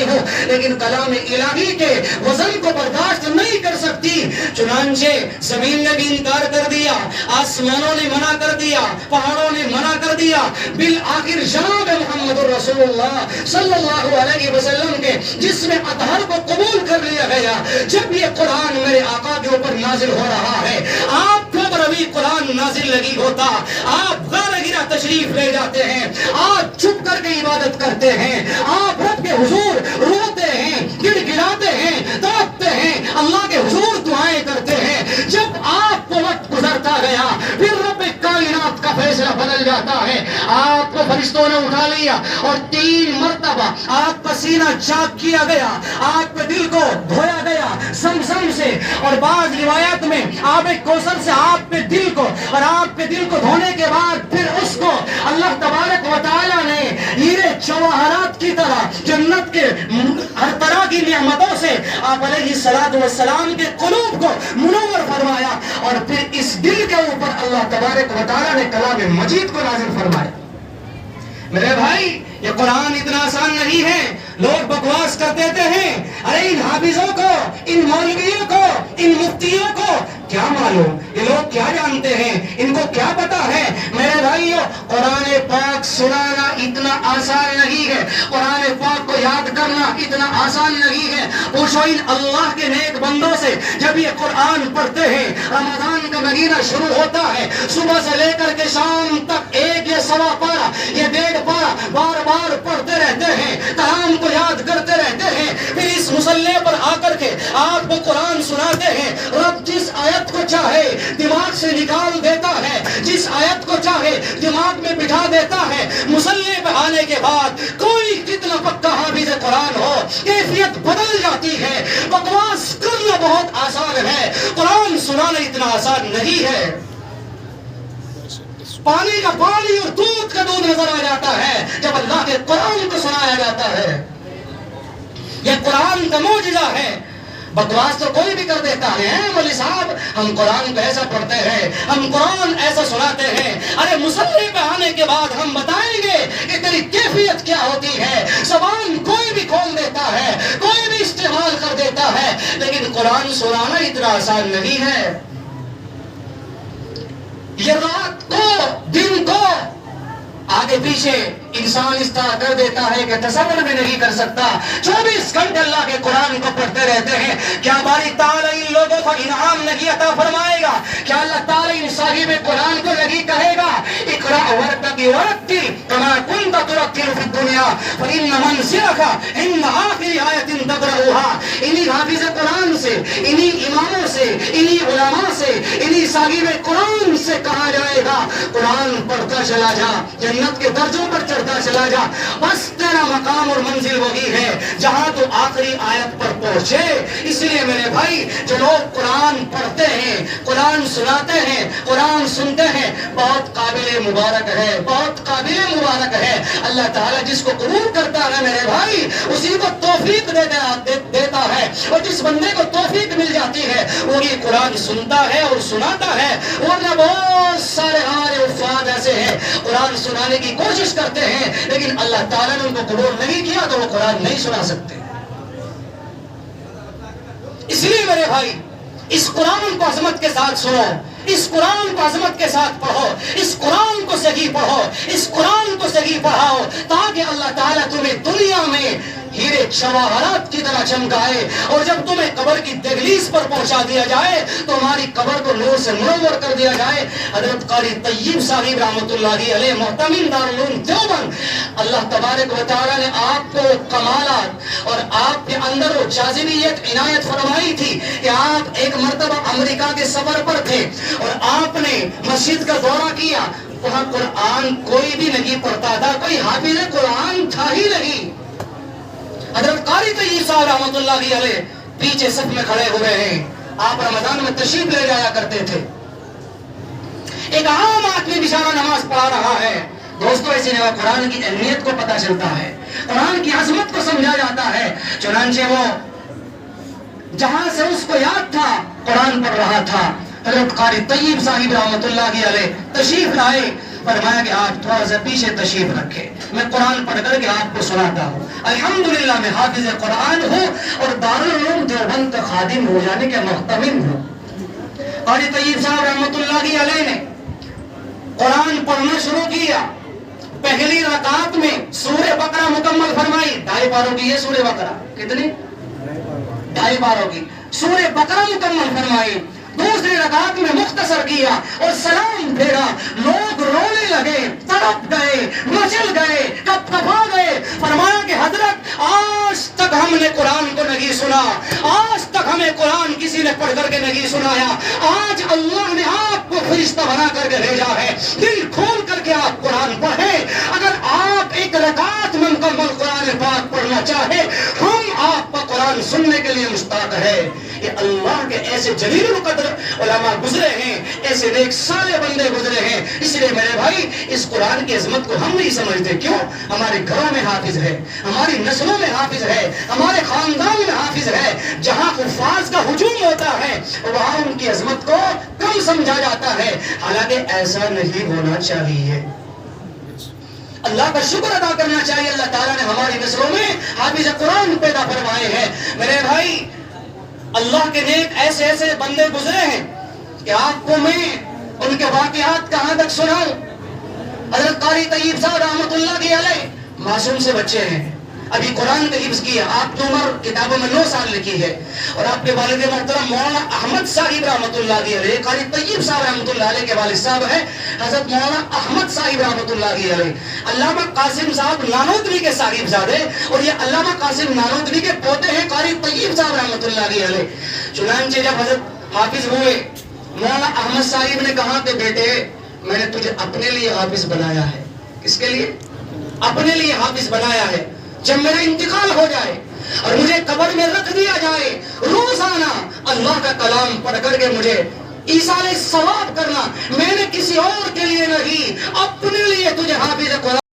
ہوں لیکن کلام الہی کے وزن کو برداشت نہیں کر سکتی. چنانچہ زمین نے بھی انکار کر دیا, آسمانوں نے منع کر دیا, پہاڑوں نے منع کر دیا, بالآخر جناب محمد رسول اللہ صلی اللہ علیہ وسلم کے جسم اطہر کو قبول کر لیا گیا. جب یہ قرآن میرے آقا کے اوپر نازل ہو رہا ہے, آپ کے اوپر ابھی قرآن نازل نہیں ہوتا, آپ غار گرا تشریف لے جاتے ہیں, آپ چھپ کر کے عبادت کرتے ہیں, آپ رب کے حضور روتے ہیں, گڑ گڑاتے ہیں, تڑپتے ہیں, اللہ کے حضور دعائیں کرتے ہیں. جب آپ کو وقت گزرتا گیا پھر رب کائنات کا فیصلہ بدل جاتا ہے. آپ کو فرشتوں نے اٹھا لیا اور 3 مرتبہ آپ کا سینہ چاک کیا گیا, آپ کے دل کو دھویا گیا زمزم سے, اور بعض روایات میں آب کوثر سے آپ کے دل کو, اور آپ کے دل کو دھونے کے بعد پھر اس کو اللہ تبارک و تعالی نے ہیرے جواہرات کی طرح جنت کے ہر طرح کی نعمتوں سے آپ علیہ الصلوۃ والسلام کے قلوب کو منور فرمایا, اور پھر اس دل کے اوپر اللہ تبارک و تعالی نے کلام مجید کو نازل فرمایا. میرے بھائی, یہ قرآن اتنا آسان نہیں ہے. لوگ بکواس کر دیتے ہیں, ارے ان حافظوں کو, ان مولویوں کو, ان مفتیوں کو کیا معلوم, یہ لوگ کیا جانتے ہیں, ان کو کیا پتا ہے. میرے بھائیو, قرآن پاک سنانا اتنا آسان نہیں ہے, قرآن پاک کو یاد کرنا اتنا آسان نہیں ہے. پوچھو ان اللہ کے نیک بندوں سے, جب یہ قرآن پڑھتے ہیں, رمضان کا مہینہ شروع ہوتا ہے, صبح سے لے کر کے شام تک 1 یا سوا پارہ, یہ 1.5 پارہ بار بار پڑھتے رہتے ہیں, کلام کو یاد کرتے رہتے ہیں, پھر اس مصلی پر آ کر کے آپ کو قرآن سناتے ہیں. رب جس آیت کو چاہے دماغ سے نکال دیتا ہے, جس آیت کو چاہے دماغ میں بٹھا دیتا ہے. مصلی پہ آنے کے بعد کوئی کتنا پکا حافظ قرآن ہو, کیفیت بدل جاتی ہے. بکواس کرنا بہت آسان ہے, قرآن سنانا اتنا آسان نہیں ہے. پانی کا پانی اور دودھ کا دودھ نظر آ جاتا ہے جب اللہ کے قرآن کو سنایا جاتا ہے. یہ قرآن کا معجزہ ہے. بکواس تو کوئی بھی کر دیتا ہے, مولوی صاحب ہم قرآن کو ایسا پڑھتے ہیں, ہم قرآن ایسا سناتے ہیں. ارے مصلی پہ آنے کے بعد ہم بتائیں گے کہ تیری کیفیت کیا ہوتی ہے. زبان کوئی بھی کھول دیتا ہے, کوئی بھی استعمال کر دیتا ہے, لیکن قرآن سنانا اتنا آسان نہیں ہے. یہ رات کو دن کو آگے پیچھے انسان اس طرح کر دیتا ہے کہ تصور بھی نہیں کر سکتا. 24 گھنٹے اللہ کے قرآن کو پڑھتے رہتے ہیں. کیا باری تعالیٰ ان لوگوں کو انعام نہیں عطا فرمائے گا؟ کیا اللہ تعالیٰ ان صاحب قرآن کو نہیں کہے گا اقرأ ورتقی ورتل کما کنت ترتل فی الدنیا فإن منزلک عند آخر آیت تقرأها. انہی حافظ قرآن سے, انہی اماموں سے, انہی علماء سے, انہی صاحب قرآن سے کہا جائے گا قرآن پڑھتا چلا جا, جنت کے درجوں پر چڑھتا چلا جا, بس تیرا مقام اور منزل وہی ہے جہاں تو آخری آیت پر پہنچے. اس لیے میرے بھائی, جو لوگ قرآن پڑھتے ہیں, قرآن سناتے ہیں, قرآن سنتے ہیں, بہت قابل مبارک ہے, بہت قابل مبارک ہے. اللہ تعالیٰ جس کو قبول کرتا ہے میرے بھائی, اسی کو توفیق دیتا ہے, اور جس بندے کو توفیق مل جاتی ہے وہی قرآن سنتا ہے اور سناتا ہے. ورنہ بہت سارے ہمارے افراد ایسے ہیں قرآن سنانے کی کوشش کرتے ہیں, لیکن اللہ تعالیٰ نے ان کو قبول نہیں کیا تو وہ قرآن نہیں سنا سکتے. اس لیے میرے بھائی, اس قرآن کو عظمت کے ساتھ سنو, اس قرآن کو عظمت کے ساتھ پڑھو, اس قرآن کو صحیح پڑھو, اس قرآن کو صحیح پڑھاؤ, تاکہ اللہ تعالیٰ تمہیں دنیا میں ہیرے جواہرات کی طرح چمکائے, اور جب تمہیں قبر کی دہلیز پر پہنچا دیا جائے تو ہماری قبر کو نور سے منور کر دیا جائے. حضرت قاری طیب صاحب رحمۃ اللہ علیہ محتمل دارالعلوم دیوبند, اللہ تبارک و تعالیٰ نے آپ کو کمالات اور آپ کے اندر وہ جاذبیت عنایت فرمائی تھی کہ آپ ایک مرتبہ امریکہ کے سفر پر تھے اور آپ نے مسجد کا دورہ کیا. وہاں قرآن کوئی بھی نہیں پڑھتا تھا, کوئی حافظ قرآن تھا ہی نہیں. حضرت قاری طیب صاحب رحمۃ اللہ علیہ پیچھے صف میں کھڑے ہوئے ہیں. آپ رمضان میں تشریف لے جایا کرتے تھے. ایک عام آدمی بیچارہ نماز پڑھا رہا ہے. دوستو, اسی لیے قرآن کی اہمیت کو پتہ چلتا ہے, قرآن کی عظمت کو سمجھا جاتا ہے. چنانچہ وہ جہاں سے اس کو یاد تھا قرآن پڑھ رہا تھا. حضرت قاری طیب صاحب رحمۃ اللہ علیہ تشریف لائے, فرمایا کہ آپ تھوڑا سا پیچھے تشریف رکھے، میں قرآن پڑھ کر کے آپ کو سناتا ہوں۔ الحمدللہ میں حافظ قرآن ہوں اور دارالعلوم دیوبند کا خادم ہو جانے کے محتمل ہوں۔ قاری طیب صاحب رحمۃ اللہ علیہ نے قرآن پڑھنا شروع کیا، پہلی رکعت میں سورہ بقرہ مکمل فرمائی، 2.5 پاروں کی یہ سورہ بقرہ، کتنی؟ 2.5 پاروں کی سورہ بقرہ مکمل فرمائی۔ دوسری رکعت میں مختصر کیا اور سلام پھیرا، لوگ رونے لگے، تڑپ گئے، مچل گئے، کپ کپا گئے۔ فرمایا کہ حضرت آج تک ہم نے قرآن کو نہیں سنا، آج تک ہمیں قرآن کسی نے پڑھ کر کے نہیں سنایا، آج اللہ نے آپ کو فرشتہ بنا کر کے بھیجا ہے، دل کھول کر کے آپ قرآن پڑھیں۔ اگر آپ ایک رکعت میں مکمل قرآن پاک پڑھنا چاہے، ہم آپ کا قرآن سننے کے لیے مشتاق ہے۔ یہ اللہ کے ایسے جلیل القدر علماء گزرے ہیں، ایسے نیک صالح بندے گزرے ہیں۔ اس لیے میرے بھائی اس قرآن کی عظمت کو ہم نہیں سمجھتے، کیوں؟ ہمارے گھروں میں حافظ ہے، ہماری نسلوں میں حافظ ہے، ہمارے خاندان میں حافظ ہے۔ جہاں حفاظ کا ہجوم ہوتا ہے وہاں ان کی عظمت کو کم سمجھا جاتا ہے، حالانکہ ایسا نہیں ہونا چاہیے۔ اللہ کا شکر ادا کرنا چاہیے، اللہ تعالیٰ نے ہماری نسلوں میں حافظ قرآن پیدا فرمائے ہیں۔ میرے بھائی اللہ کے نیک ایسے ایسے بندے گزرے ہیں کہ آپ کو میں ان کے واقعات کہاں تک سناؤں۔ حضرت قاری طیب صاحب رحمۃ اللہ علیہ معصوم سے بچے ہیں، ابھی قرآن کا حفظ کیا، آپ کی عمر کتابوں میں 9 سال لکھی ہے، اور آپ کے والد محترم مولانا احمد صاحب رحمۃ اللہ علیہ، قاری طیب صاحب رحمۃ اللہ علیہ کے والد صاحب ہیں حضرت مولانا احمد صاحب رحمۃ اللہ علیہ، علامہ قاسم صاحب نانوتوی کے صاحبزادے، اور یہ علامہ قاسم نانوتوی کے پوتے ہیں قاری طیب صاحب رحمۃ اللہ علیہ۔ چنانچہ جب حضرت حافظ ہوئے، مولانا احمد صاحب نے کہا کہ بیٹے میں نے تجھے اپنے لیے حافظ بنایا ہے۔ کس کے لیے؟ اپنے لیے حافظ بنایا ہے۔ جب میرا انتقال ہو جائے اور مجھے قبر میں رکھ دیا جائے، روزانہ اللہ کا کلام پڑھ کر کے مجھے ایصال ثواب کرنا، میں نے کسی اور کے لیے نہیں اپنے لیے تجھے حافظ قرآن